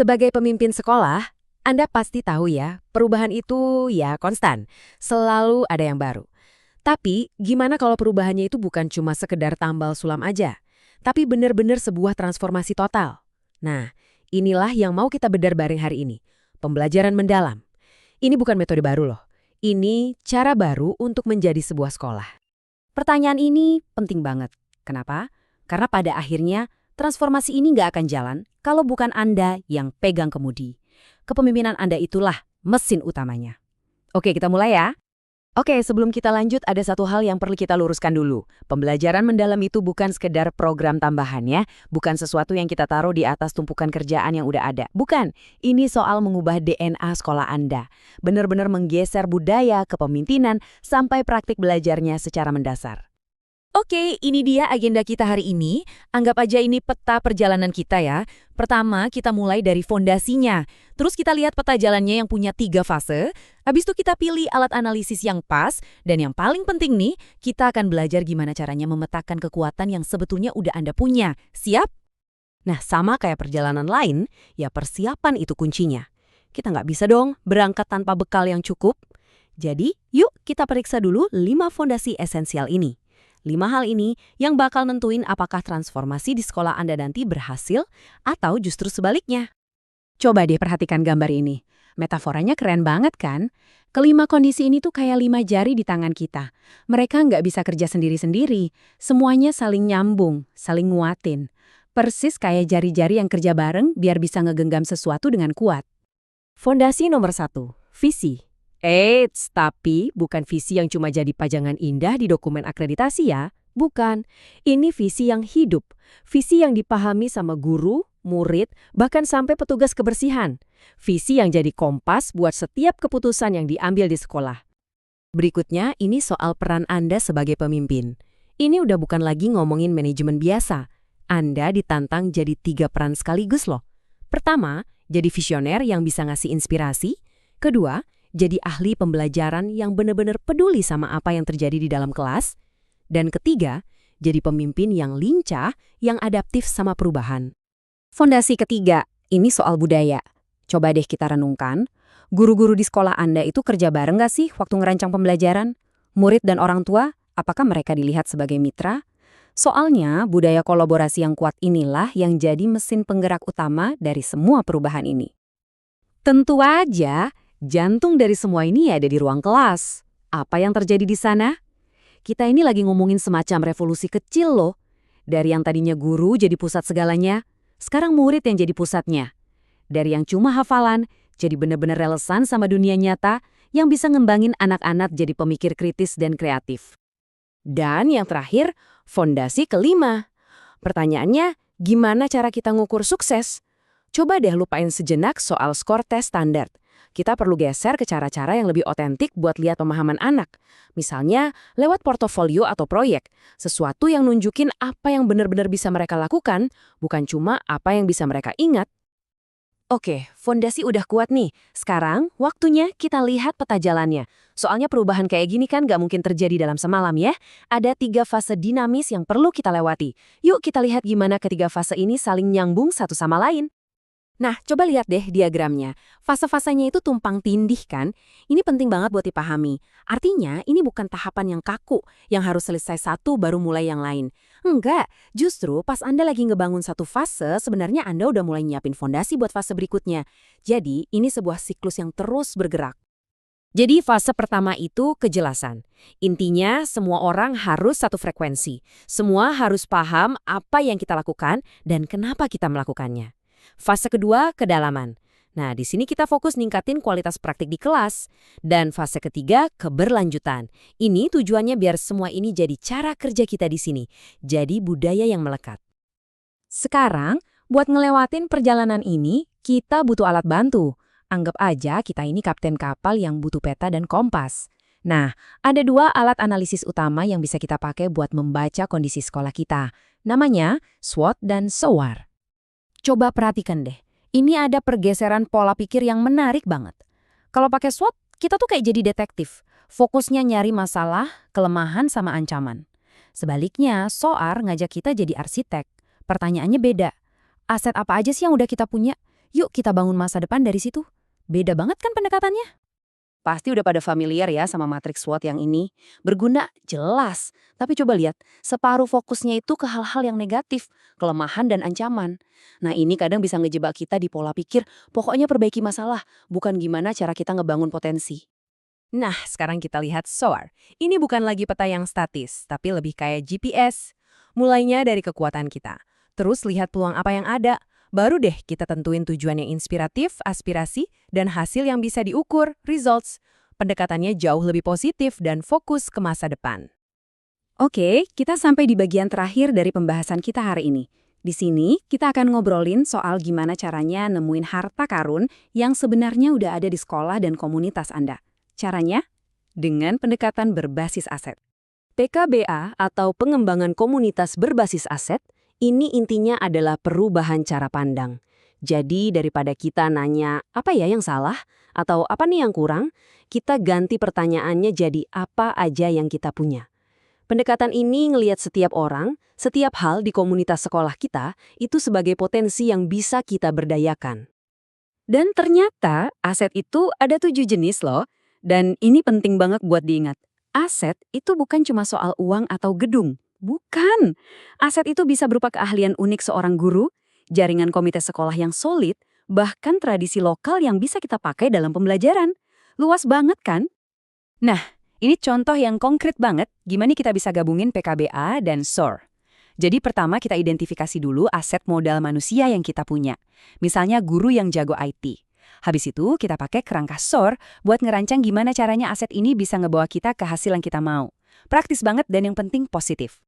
Sebagai pemimpin sekolah, Anda pasti tahu ya, perubahan itu ya konstan. Selalu ada yang baru. Tapi, gimana kalau perubahannya itu bukan cuma sekedar tambal sulam aja, tapi benar-benar sebuah transformasi total? Nah, inilah yang mau kita bedar bareng hari ini. Pembelajaran mendalam. Ini bukan metode baru loh. Ini cara baru untuk menjadi sebuah sekolah. Pertanyaan ini penting banget. Kenapa? Karena pada akhirnya transformasi ini nggak akan jalan kalau bukan Anda yang pegang kemudi. Kepemimpinan Anda itulah mesin utamanya. Oke, kita mulai ya. Oke, sebelum kita lanjut ada satu hal yang perlu kita luruskan dulu. Pembelajaran mendalam itu bukan sekedar program tambahan ya, bukan sesuatu yang kita taruh di atas tumpukan kerjaan yang udah ada. Bukan, ini soal mengubah DNA sekolah Anda. Benar-benar menggeser budaya, kepemimpinan, sampai praktik belajarnya secara mendasar. Oke, ini dia agenda kita hari ini. Anggap aja ini peta perjalanan kita ya. Pertama, kita mulai dari fondasinya. Terus kita lihat peta jalannya yang punya 3 fase. Habis itu kita pilih alat analisis yang pas. Dan yang paling penting nih, kita akan belajar gimana caranya memetakan kekuatan yang sebetulnya udah Anda punya. Siap? Nah, sama kayak perjalanan lain, ya persiapan itu kuncinya. Kita nggak bisa dong berangkat tanpa bekal yang cukup. Jadi, yuk kita periksa dulu 5 fondasi esensial ini. 5 hal ini yang bakal nentuin apakah transformasi di sekolah Anda nanti berhasil atau justru sebaliknya. Coba deh perhatikan gambar ini. Metaforanya keren banget kan? Kelima kondisi ini tuh kayak 5 jari di tangan kita. Mereka nggak bisa kerja sendiri-sendiri. Semuanya saling nyambung, saling nguatin. Persis kayak jari-jari yang kerja bareng biar bisa ngegenggam sesuatu dengan kuat. Fondasi nomor 1, visi. Eits, tapi bukan visi yang cuma jadi pajangan indah di dokumen akreditasi ya. Bukan. Ini visi yang hidup. Visi yang dipahami sama guru, murid, bahkan sampai petugas kebersihan. Visi yang jadi kompas buat setiap keputusan yang diambil di sekolah. Berikutnya, ini soal peran Anda sebagai pemimpin. Ini udah bukan lagi ngomongin manajemen biasa. Anda ditantang jadi 3 peran sekaligus loh. Pertama, jadi visioner yang bisa ngasih inspirasi. Kedua, jadi ahli pembelajaran yang benar-benar peduli sama apa yang terjadi di dalam kelas. Dan ketiga, jadi pemimpin yang lincah, yang adaptif sama perubahan. Fondasi ketiga, ini soal budaya. Coba deh kita renungkan, guru-guru di sekolah Anda itu kerja bareng nggak sih waktu ngerancang pembelajaran? Murid dan orang tua, apakah mereka dilihat sebagai mitra? Soalnya, budaya kolaborasi yang kuat inilah yang jadi mesin penggerak utama dari semua perubahan ini. Tentu aja, jantung dari semua ini ada di ruang kelas. Apa yang terjadi di sana? Kita ini lagi ngomongin semacam revolusi kecil loh. Dari yang tadinya guru jadi pusat segalanya, sekarang murid yang jadi pusatnya. Dari yang cuma hafalan, jadi benar-benar relevan sama dunia nyata yang bisa ngembangin anak-anak jadi pemikir kritis dan kreatif. Dan yang terakhir, fondasi kelima. Pertanyaannya, gimana cara kita ngukur sukses? Coba deh lupain sejenak soal skor tes standar. Kita perlu geser ke cara-cara yang lebih otentik buat lihat pemahaman anak. Misalnya, lewat portofolio atau proyek. Sesuatu yang nunjukin apa yang benar-benar bisa mereka lakukan, bukan cuma apa yang bisa mereka ingat. Oke, fondasi udah kuat nih. Sekarang, waktunya kita lihat peta jalannya. Soalnya perubahan kayak gini kan gak mungkin terjadi dalam semalam ya. Ada 3 fase dinamis yang perlu kita lewati. Yuk kita lihat gimana ketiga fase ini saling nyambung satu sama lain. Nah, coba lihat deh diagramnya. Fase-fasenya itu tumpang tindih kan? Ini penting banget buat dipahami. Artinya, ini bukan tahapan yang kaku, yang harus selesai satu baru mulai yang lain. Enggak, justru pas Anda lagi ngebangun satu fase, sebenarnya Anda udah mulai nyiapin fondasi buat fase berikutnya. Jadi, ini sebuah siklus yang terus bergerak. Jadi, fase pertama itu kejelasan. Intinya, semua orang harus satu frekuensi. Semua harus paham apa yang kita lakukan dan kenapa kita melakukannya. Fase kedua, kedalaman. Nah, di sini kita fokus ningkatin kualitas praktik di kelas. Dan fase ketiga, keberlanjutan. Ini tujuannya biar semua ini jadi cara kerja kita di sini. Jadi budaya yang melekat. Sekarang, buat ngelewatin perjalanan ini, kita butuh alat bantu. Anggap aja kita ini kapten kapal yang butuh peta dan kompas. Nah, ada 2 alat analisis utama yang bisa kita pakai buat membaca kondisi sekolah kita. Namanya SWOT dan SOAR. Coba perhatikan deh, ini ada pergeseran pola pikir yang menarik banget. Kalau pakai SWOT, kita tuh kayak jadi detektif. Fokusnya nyari masalah, kelemahan, sama ancaman. Sebaliknya, SOAR ngajak kita jadi arsitek. Pertanyaannya beda. Aset apa aja sih yang udah kita punya? Yuk kita bangun masa depan dari situ. Beda banget kan pendekatannya? Pasti udah pada familiar ya sama matriks SWOT yang ini. Berguna, jelas. Tapi coba lihat, separuh fokusnya itu ke hal-hal yang negatif, kelemahan dan ancaman. Nah ini kadang bisa ngejebak kita di pola pikir, pokoknya perbaiki masalah, bukan gimana cara kita ngebangun potensi. Nah, sekarang kita lihat SOAR. Ini bukan lagi peta yang statis, tapi lebih kayak GPS. Mulainya dari kekuatan kita. Terus lihat peluang apa yang ada. Baru deh kita tentuin tujuan yang inspiratif, aspirasi, dan hasil yang bisa diukur, results. Pendekatannya jauh lebih positif dan fokus ke masa depan. Oke, kita sampai di bagian terakhir dari pembahasan kita hari ini. Di sini, kita akan ngobrolin soal gimana caranya nemuin harta karun yang sebenarnya udah ada di sekolah dan komunitas Anda. Caranya? Dengan pendekatan berbasis aset. PKBA atau pengembangan komunitas berbasis aset, ini intinya adalah perubahan cara pandang. Jadi daripada kita nanya, apa ya yang salah? Atau apa nih yang kurang? Kita ganti pertanyaannya jadi apa aja yang kita punya. Pendekatan ini ngelihat setiap orang, setiap hal di komunitas sekolah kita, itu sebagai potensi yang bisa kita berdayakan. Dan ternyata aset itu ada 7 jenis loh. Dan ini penting banget buat diingat. Aset itu bukan cuma soal uang atau gedung. Bukan. Aset itu bisa berupa keahlian unik seorang guru, jaringan komite sekolah yang solid, bahkan tradisi lokal yang bisa kita pakai dalam pembelajaran. Luas banget kan? Nah, ini contoh yang konkret banget gimana kita bisa gabungin PKBA dan SOAR. Jadi pertama kita identifikasi dulu aset modal manusia yang kita punya. Misalnya guru yang jago IT. Habis itu kita pakai kerangka SOAR buat ngerancang gimana caranya aset ini bisa ngebawa kita ke hasil yang kita mau. Praktis banget dan yang penting positif.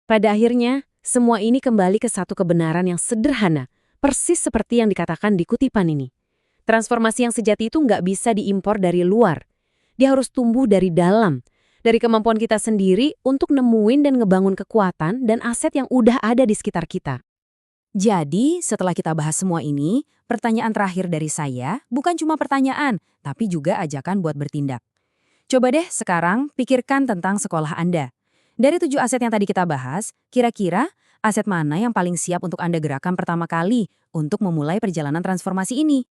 Pada akhirnya, semua ini kembali ke satu kebenaran yang sederhana, persis seperti yang dikatakan di kutipan ini. Transformasi yang sejati itu nggak bisa diimpor dari luar. Dia harus tumbuh dari dalam, dari kemampuan kita sendiri untuk nemuin dan ngebangun kekuatan dan aset yang udah ada di sekitar kita. Jadi, setelah kita bahas semua ini, pertanyaan terakhir dari saya bukan cuma pertanyaan, tapi juga ajakan buat bertindak. Coba deh sekarang pikirkan tentang sekolah Anda. Dari 7 aset yang tadi kita bahas, kira-kira aset mana yang paling siap untuk Anda gerakan pertama kali untuk memulai perjalanan transformasi ini?